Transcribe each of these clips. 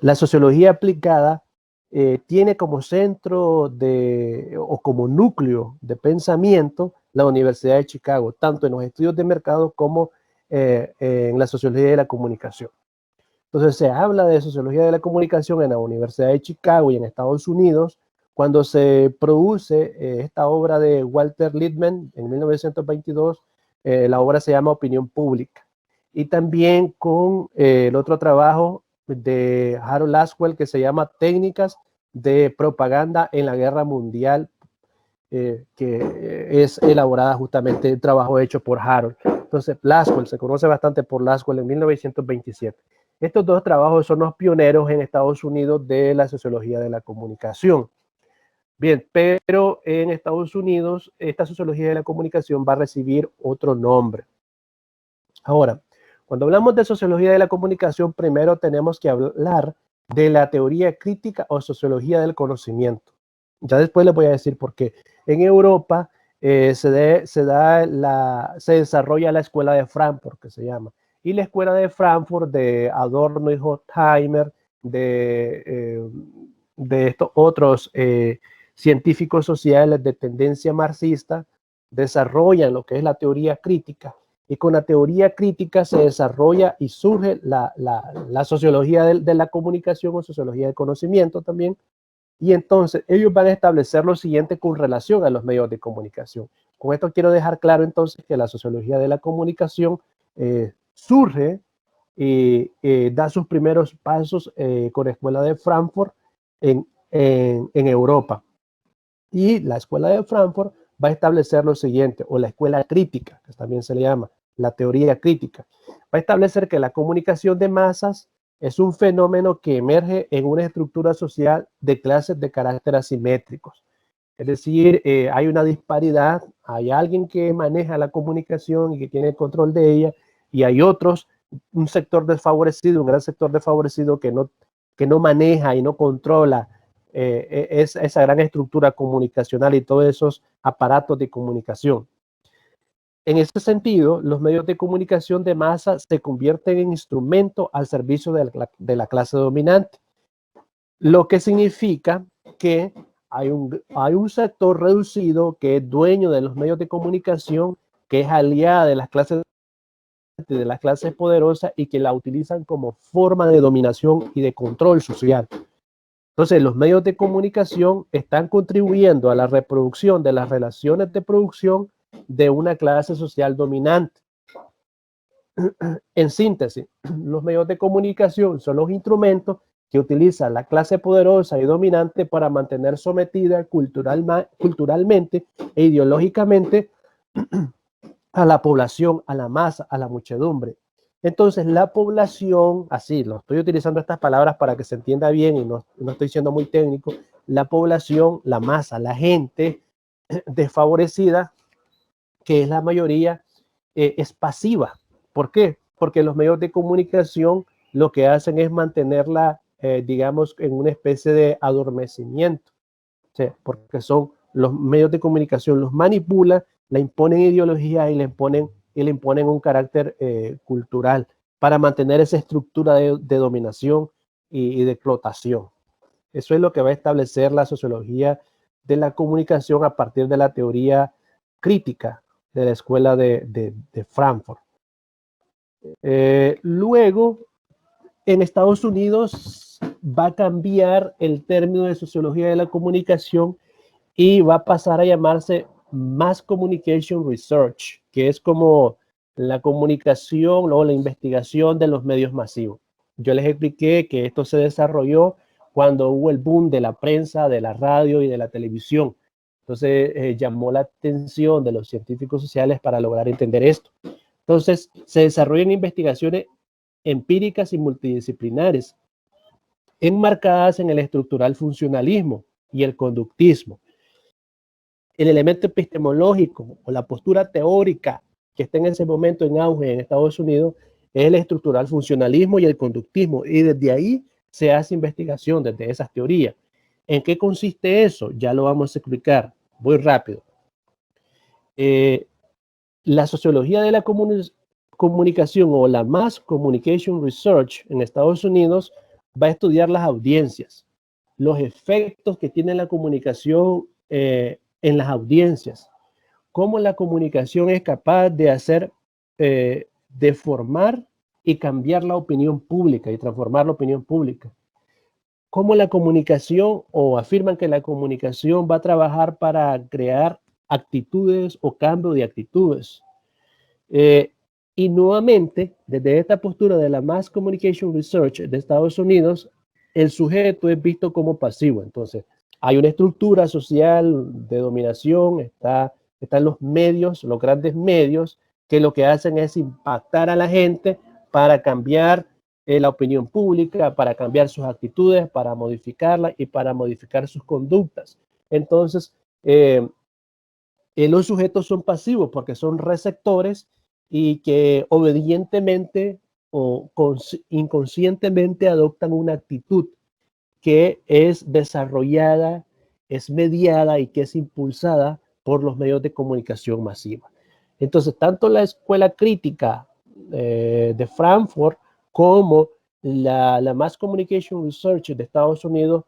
la sociología aplicada tiene como centro o como núcleo de pensamiento la Universidad de Chicago, tanto en los estudios de mercado como en la sociología de la comunicación. Entonces se habla de sociología de la comunicación en la Universidad de Chicago y en Estados Unidos cuando se produce esta obra de Walter Lippmann en 1922. La obra se llama Opinión Pública. Y también con el otro trabajo de Harold Laswell que se llama Técnicas de Propaganda en la Guerra Mundial, que es elaborada justamente el trabajo hecho por Harold. Entonces, Laswell se conoce bastante por Laswell en 1927. Estos dos trabajos son los pioneros en Estados Unidos de la sociología de la comunicación. Bien, pero en Estados Unidos esta sociología de la comunicación va a recibir otro nombre. Ahora, cuando hablamos de sociología de la comunicación, primero tenemos que hablar de la teoría crítica o sociología del conocimiento. Ya después les voy a decir por qué. En Europa se desarrolla la escuela de Frankfurt, que se llama. Y la escuela de Frankfurt de Adorno y Horkheimer, de estos otros científicos sociales de tendencia marxista, desarrollan lo que es la teoría crítica. Y con la teoría crítica se desarrolla y surge la sociología de la comunicación o sociología del conocimiento también. Y entonces ellos van a establecer lo siguiente con relación a los medios de comunicación. Con esto quiero dejar claro entonces que la sociología de la comunicación surge y da sus primeros pasos con la escuela de Frankfurt en Europa. Y la escuela de Frankfurt va a establecer lo siguiente, o la escuela crítica, que también se le llama la teoría crítica. Va a establecer que la comunicación de masas es un fenómeno que emerge en una estructura social de clases de carácter asimétricos. Es decir, hay una disparidad, hay alguien que maneja la comunicación y que tiene el control de ella, y hay otros, un sector desfavorecido, un gran sector desfavorecido que no maneja y no controla esa gran estructura comunicacional y todos esos aparatos de comunicación. En ese sentido, los medios de comunicación de masa se convierten en instrumento al servicio de la clase dominante, lo que significa que hay un sector reducido que es dueño de los medios de comunicación, que es aliada de las clases poderosas y que la utilizan como forma de dominación y de control social. Entonces, los medios de comunicación están contribuyendo a la reproducción de las relaciones de producción de una clase social dominante. En síntesis, los medios de comunicación son los instrumentos que utiliza la clase poderosa y dominante para mantener sometida culturalmente e ideológicamente a la población, a la masa, a la muchedumbre. Entonces, la población, así, lo estoy utilizando estas palabras para que se entienda bien y no estoy siendo muy técnico, la población, la masa, la gente desfavorecida, que es la mayoría, es pasiva. ¿Por qué? Porque los medios de comunicación lo que hacen es mantenerla, digamos, en una especie de adormecimiento. ¿Sí? Porque son los medios de comunicación, los manipulan, le imponen ideología y le imponen un carácter cultural para mantener esa estructura de dominación y de explotación. Eso es lo que va a establecer la sociología de la comunicación a partir de la teoría crítica de la escuela de Frankfurt. Luego, en Estados Unidos va a cambiar el término de sociología de la comunicación y va a pasar a llamarse Mass Communication Research, que es como la comunicación o la investigación de los medios masivos. Yo les expliqué que esto se desarrolló cuando hubo el boom de la prensa, de la radio y de la televisión. Entonces llamó la atención de los científicos sociales para lograr entender esto. Entonces se desarrollan investigaciones empíricas y multidisciplinares enmarcadas en el estructural funcionalismo y el conductismo. El elemento epistemológico o la postura teórica que está en ese momento en auge en Estados Unidos es el estructural funcionalismo y el conductismo, y desde ahí se hace investigación desde esas teorías. ¿En qué consiste eso? Ya lo vamos a explicar. Voy rápido. La sociología de la comunicación o la Mass Communication Research en Estados Unidos va a estudiar las audiencias, los efectos que tiene la comunicación en las audiencias, cómo la comunicación es capaz de hacer, de formar y cambiar la opinión pública y transformar la opinión pública. Cómo la comunicación, o afirman que la comunicación va a trabajar para crear actitudes o cambio de actitudes. Y nuevamente, desde esta postura de la Mass Communication Research de Estados Unidos, el sujeto es visto como pasivo. Entonces, hay una estructura social de dominación, están los medios, los grandes medios, que lo que hacen es impactar a la gente para cambiar la opinión pública, para cambiar sus actitudes, para modificarla y para modificar sus conductas. Entonces, los sujetos son pasivos porque son receptores y que obedientemente o inconscientemente adoptan una actitud que es desarrollada, es mediada y que es impulsada por los medios de comunicación masiva. Entonces, tanto la escuela crítica de Frankfurt como la Mass Communication Research de Estados Unidos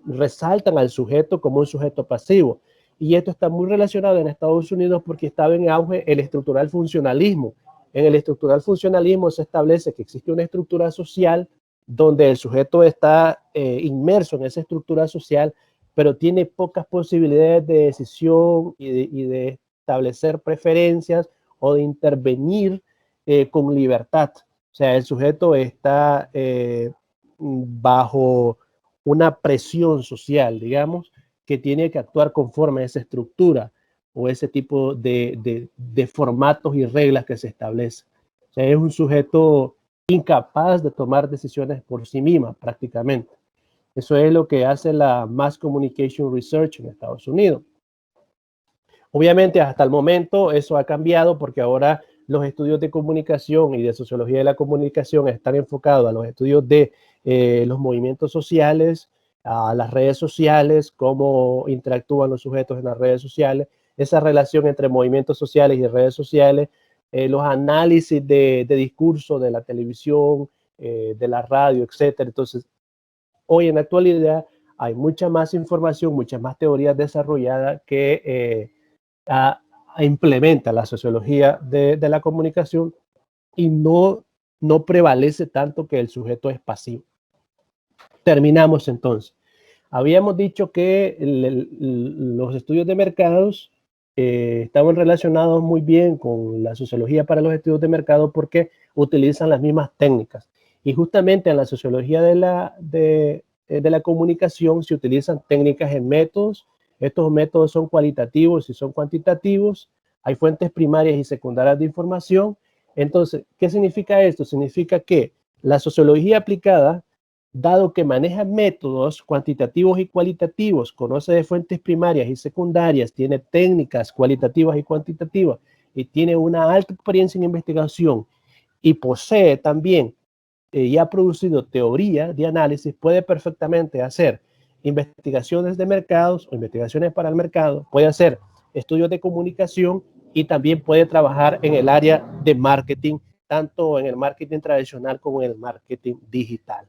resaltan al sujeto como un sujeto pasivo. Y esto está muy relacionado en Estados Unidos porque estaba en auge el estructural funcionalismo. En el estructural funcionalismo se establece que existe una estructura social donde el sujeto está inmerso en esa estructura social, pero tiene pocas posibilidades de decisión y de establecer preferencias o de intervenir con libertad. O sea, el sujeto está bajo una presión social, digamos, que tiene que actuar conforme a esa estructura o ese tipo de formatos y reglas que se establecen. O sea, es un sujeto incapaz de tomar decisiones por sí misma, prácticamente. Eso es lo que hace la Mass Communication Research en Estados Unidos. Obviamente, hasta el momento eso ha cambiado porque ahora los estudios de comunicación y de sociología de la comunicación están enfocados a los estudios de los movimientos sociales, a las redes sociales, cómo interactúan los sujetos en las redes sociales, esa relación entre movimientos sociales y redes sociales, los análisis de discurso de la televisión, de la radio, etcétera. Entonces, hoy en la actualidad hay mucha más información, muchas más teorías desarrolladas que implementa la sociología de la comunicación y no prevalece tanto que el sujeto es pasivo. Terminamos entonces. Habíamos dicho que los estudios de mercados estaban relacionados muy bien con la sociología para los estudios de mercado porque utilizan las mismas técnicas. Y justamente en la sociología de la comunicación se utilizan técnicas en métodos. Estos métodos son cualitativos y son cuantitativos. Hay fuentes primarias y secundarias de información. Entonces, ¿qué significa esto? Significa que la sociología aplicada, dado que maneja métodos cuantitativos y cualitativos, conoce de fuentes primarias y secundarias, tiene técnicas cualitativas y cuantitativas y tiene una alta experiencia en investigación y posee también y ha producido teoría de análisis, puede perfectamente hacer investigaciones de mercados o investigaciones para el mercado, puede hacer estudios de comunicación y también puede trabajar en el área de marketing, tanto en el marketing tradicional como en el marketing digital.